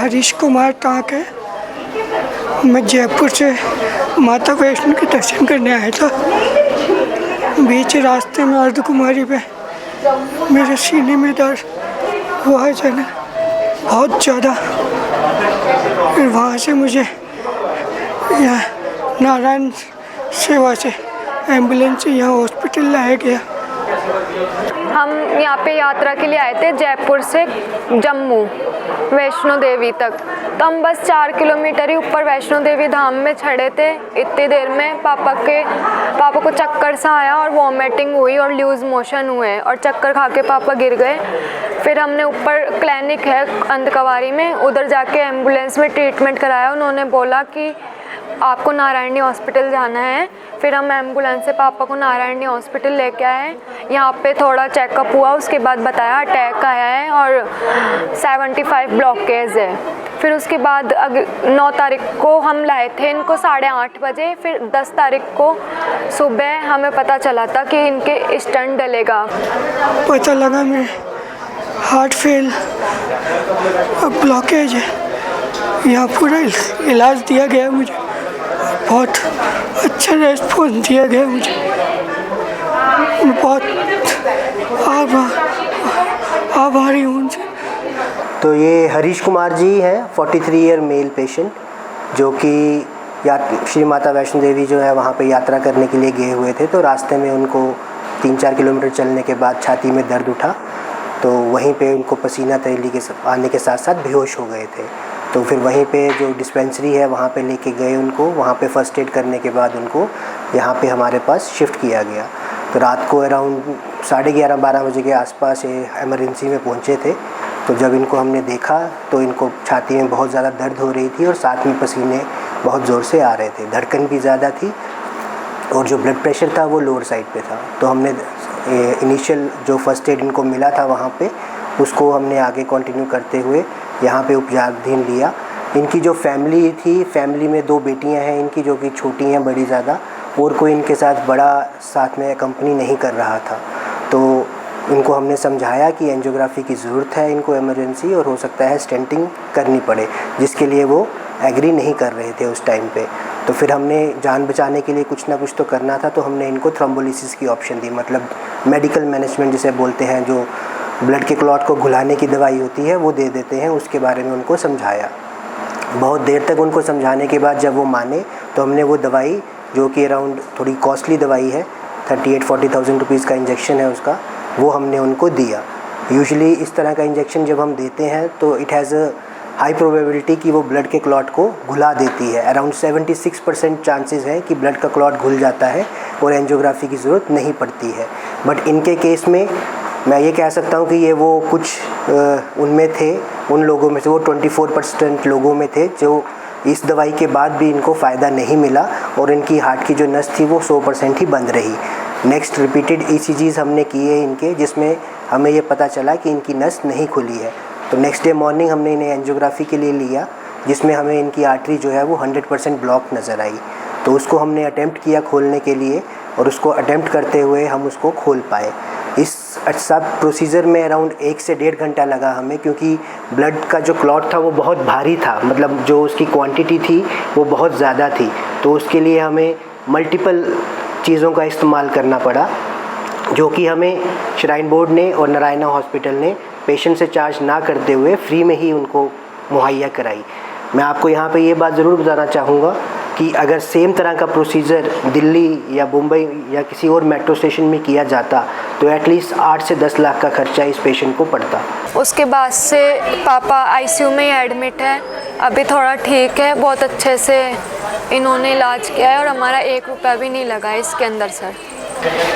हरीश कुमार टाक है। मैं जयपुर से माता वैष्णो के दर्शन करने आया था। बीच रास्ते में अर्धकुमारी पे मेरे सीने में दर्द हुआ है जन बहुत ज़्यादा। फिर वहाँ से मुझे यहाँ नारायण सेवा से एम्बुलेंस से यहाँ हॉस्पिटल लाया गया। हम यहाँ पे यात्रा के लिए आए थे जयपुर से जम्मू वैष्णो देवी तक। तो हम बस 4 किलोमीटर ही ऊपर वैष्णो देवी धाम में चढ़े थे। इतनी देर में पापा को चक्कर सा आया और वॉमिटिंग हुई और लूज मोशन हुए और चक्कर खा के पापा गिर गए। फिर हमने ऊपर क्लिनिक है अंधकवारी में, उधर जाके एम्बुलेंस में ट्रीटमेंट कराया। उन्होंने बोला कि आपको नारायणी हॉस्पिटल जाना है। फिर हम एम्बुलेंस से पापा को नारायणी हॉस्पिटल लेके आए। यहाँ पे थोड़ा चेकअप हुआ, उसके बाद बताया अटैक आया है और 75 ब्लॉकेज है। फिर उसके बाद 9 तारीख को हम लाए थे इनको 8:30 बजे। फिर 10 तारीख को सुबह हमें पता चला था कि इनके स्टंट डलेगा। पता लगा मैं हार्ट फेल ब्लॉकेज है। यहाँ पूरा इलाज दिया गया मुझे, बहुत अच्छा रेस्पॉन्स दिया गया मुझे। बहुत आभारी हूँ उनसे। तो ये हरीश कुमार जी हैं, 43 ईयर मेल पेशेंट, जो कि श्री माता वैष्णो देवी जो है वहाँ पे यात्रा करने के लिए गए हुए थे। तो रास्ते में उनको 3-4 किलोमीटर चलने के बाद छाती में दर्द उठा, तो वहीं पे उनको पसीना तैली के आने के साथ साथ बेहोश हो गए थे। तो फिर वहीं पे जो डिस्पेंसरी है वहाँ पे लेके गए उनको। वहाँ पे फ़र्स्ट एड करने के बाद उनको यहाँ पे हमारे पास शिफ्ट किया गया। तो रात को अराउंड 11:30-12 बजे के आसपास ये एमरजेंसी में पहुँचे थे। तो जब इनको हमने देखा तो इनको छाती में बहुत ज़्यादा दर्द हो रही थी और साथ में पसीने बहुत ज़ोर से आ रहे थे, धड़कन भी ज़्यादा थी और जो ब्लड प्रेशर था वो लोअर साइड पे था। तो हमने इनिशियल जो फ़र्स्ट एड इनको मिला था वहाँ पे, उसको हमने आगे कंटिन्यू करते हुए यहाँ पे उपचाराधीन लिया। इनकी जो फैमिली थी, फैमिली में 2 बेटियाँ हैं इनकी, जो कि छोटी हैं बड़ी ज़्यादा, और कोई इनके साथ बड़ा साथ में कंपनी नहीं कर रहा था। तो इनको हमने समझाया कि एंजियोग्राफी की ज़रूरत है इनको इमरजेंसी, और हो सकता है स्टेंटिंग करनी पड़े, जिसके लिए वो एग्री नहीं कर रहे थे उस टाइम पे। तो फिर हमने जान बचाने के लिए कुछ ना कुछ तो करना था। तो हमने इनको थ्रोम्बोलिसिस की ऑप्शन दी, मतलब मेडिकल मैनेजमेंट जिसे बोलते हैं, जो ब्लड के क्लॉट को घुलाने की दवाई होती है वो दे देते हैं, उसके बारे में उनको समझाया। बहुत देर तक उनको समझाने के बाद जब वो माने तो हमने वो दवाई, जो कि अराउंड थोड़ी कॉस्टली दवाई है, 38-40,000 रुपीज़ का इंजेक्शन है उसका, वो हमने उनको दिया। यूजुअली इस तरह का इंजेक्शन जब हम देते हैं तो it has a high probability कि वो ब्लड के क्लॉट को घुला देती है। अराउंड 76% चांसेस हैं कि ब्लड का क्लॉट घुल जाता है और एंजियोग्राफी की ज़रूरत नहीं पड़ती है। बट इनके केस में मैं ये कह सकता हूँ कि ये वो कुछ उनमें थे, उन लोगों में से वो 24% लोगों में थे जो इस दवाई के बाद भी इनको फ़ायदा नहीं मिला और इनकी हार्ट की जो नस थी वो 100% ही बंद रही। नेक्स्ट रिपीटेड ECGs हमने किए इनके, जिसमें हमें ये पता चला कि इनकी नस नहीं खुली है। तो नेक्स्ट डे मॉर्निंग हमने इन्हें एंजियोग्राफी के लिए लिया, जिसमें हमें इनकी आर्टरी जो है वो 100% ब्लॉक नज़र आई। तो उसको हमने अटेम्प्ट किया खोलने के लिए, और उसको अटेम्प्ट करते हुए हम उसको खोल पाए। इस सब प्रोसीजर में अराउंड 1 से 1.5 घंटा लगा हमें, क्योंकि ब्लड का जो क्लॉट था वो बहुत भारी था, मतलब जो उसकी क्वांटिटी थी वो बहुत ज़्यादा थी। तो उसके लिए हमें मल्टीपल चीज़ों का इस्तेमाल करना पड़ा, जो कि हमें श्राइन बोर्ड ने और नारायणा हॉस्पिटल ने पेशेंट से चार्ज ना करते हुए फ्री में ही उनको मुहैया कराई। मैं आपको यहाँ पे ये बात ज़रूर बताना चाहूँगा कि अगर सेम तरह का प्रोसीजर दिल्ली या मुंबई या किसी और मेट्रो स्टेशन में किया जाता तो एटलीस्ट 8 से 10 लाख का खर्चा इस पेशेंट को पड़ता। उसके बाद से पापा ICU में ही एडमिट है, अभी थोड़ा ठीक है, बहुत अच्छे से इन्होंने इलाज किया है और हमारा 1 रुपया भी नहीं लगा है इसके अंदर सर।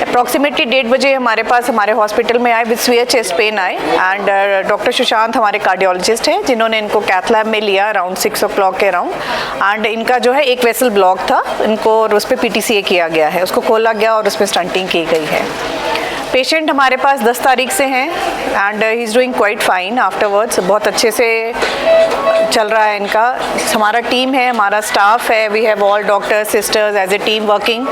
अप्रॉक्सीमेटली 1:30 बजे हमारे पास हमारे हॉस्पिटल में आए विद सीवियर चेस्ट पेन आए, एंड डॉक्टर सुशांत हमारे कार्डियोलॉजिस्ट हैं जिन्होंने इनको कैथ लैब में लिया अराउंड 6 o'clock के अराउंड। एंड इनका जो है एक वेसल ब्लॉक था इनको, और उस पर PTCA किया गया है, उसको खोला गया और उसमें स्टंटिंग की गई है। पेशेंट हमारे पास 10 तारीख से हैं and he is doing quite fine afterwards. बहुत अच्छे से चल रहा है इनका। हमारा टीम है, हमारा स्टाफ है, we have all doctors sisters as a team working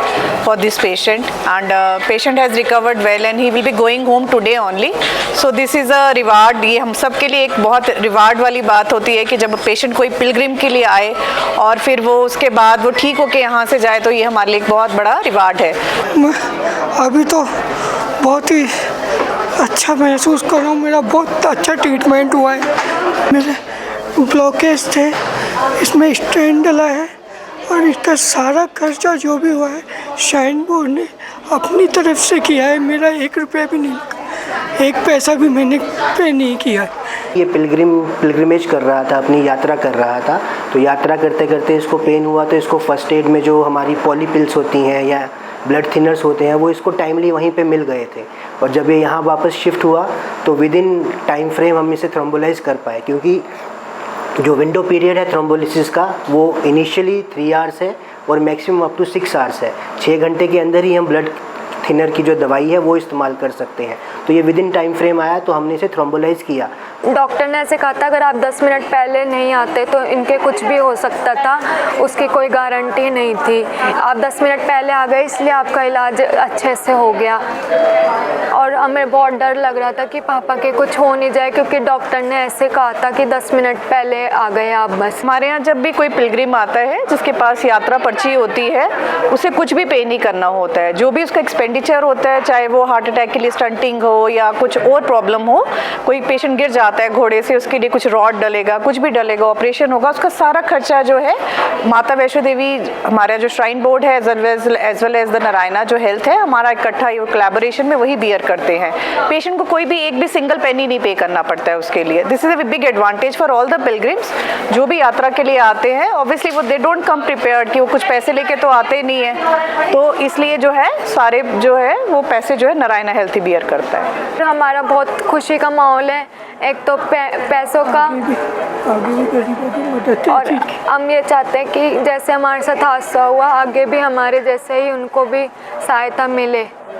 for this patient and patient has recovered well and he will be going home today only. So this is a reward. ये हम सब के लिए एक बहुत reward वाली बात होती है कि जब पेशेंट कोई पिलग्रिम के लिए आए और फिर वो उसके बाद वो ठीक होके यहाँ से जाए, तो ये हमारे लिए एक बहुत बड़ा रिवार्ड है। मैं अभी तो बहुत ही अच्छा महसूस कर रहा हूँ। मेरा बहुत अच्छा ट्रीटमेंट हुआ है। मेरे ब्लॉकेज थे, इसमें स्टेंट डला है और इसका सारा खर्चा जो भी हुआ है शाइन बोर्ड ने अपनी तरफ से किया है। मेरा 1 रुपया भी नहीं लगा, 1 पैसा भी मैंने पे नहीं किया। ये पिलग्रिमेज कर रहा था, अपनी यात्रा कर रहा था, तो यात्रा करते करते इसको पेन हुआ, तो इसको फर्स्ट एड में जो हमारी पॉली पिल्स होती हैं या ब्लड थिनर्स होते हैं वो इसको टाइमली वहीं पे मिल गए थे। और जब ये यहाँ वापस शिफ्ट हुआ तो विद इन टाइम फ्रेम हम इसे थ्रोम्बोलाइज कर पाए, क्योंकि जो विंडो पीरियड है थ्रोम्बोलिसिस का वो इनिशियली 3 आवर्स है और मैक्सिमम अप टू 6 आवर्स है। 6 घंटे के अंदर ही हम ब्लड थिनर की जो दवाई है वो इस्तेमाल कर सकते हैं। तो ये विद इन टाइम फ्रेम आया तो हमने इसे थ्रोम्बोलाइज किया। डॉक्टर ने ऐसे कहा था अगर आप 10 मिनट पहले नहीं आते तो इनके कुछ भी हो सकता था, उसकी कोई गारंटी नहीं थी। आप 10 मिनट पहले आ गए इसलिए आपका इलाज अच्छे से हो गया। और हमें बहुत डर लग रहा था कि पापा के कुछ हो नहीं जाए, क्योंकि डॉक्टर ने ऐसे कहा था कि 10 मिनट पहले आ गए आप बस। हमारे यहाँ जब भी कोई पिलग्रिम आता है जिसके पास यात्रा पर्ची होती है, उसे कुछ भी पे नहीं करना होता है। जो भी उसका एक्सपेंडिचर होता है, चाहे वो हार्ट अटैक के लिए स्टंटिंग हो या कुछ और प्रॉब्लम हो, कोई पेशेंट गिर जाता है घोड़े से, उसके लिए कुछ रॉड डलेगा, कुछ भी डलेगा, ऑपरेशन होगा, उसका सारा खर्चा जो है माता वैष्णो देवी, हमारा जो श्राइन बोर्ड है as well as the Narayana जो हेल्थ है, हमारा इकट्ठा कोलैबोरेशन में वही बियर करते हैं। पेशेंट को कोई भी एक भी सिंगल पेनी नहीं पे करना पड़ता है उसके लिए। This is a big advantage for all the pilgrims जो भी यात्रा के लिए आते हैं। ऑब्वियसली वो दे डोंट कम प्रिपेयर्ड कि वो कुछ पैसे लेके तो आते नहीं है, तो इसलिए जो है सारे जो है वो पैसे जो है नारायणा हेल्थ ही बियर करता है। हमारा बहुत खुशी का माहौल है, एक तो पैसों का, आगे भी गरीबों की मदद और हम ये चाहते हैं कि जैसे हमारे साथ हादसा हुआ आगे भी हमारे जैसे ही उनको भी सहायता मिले।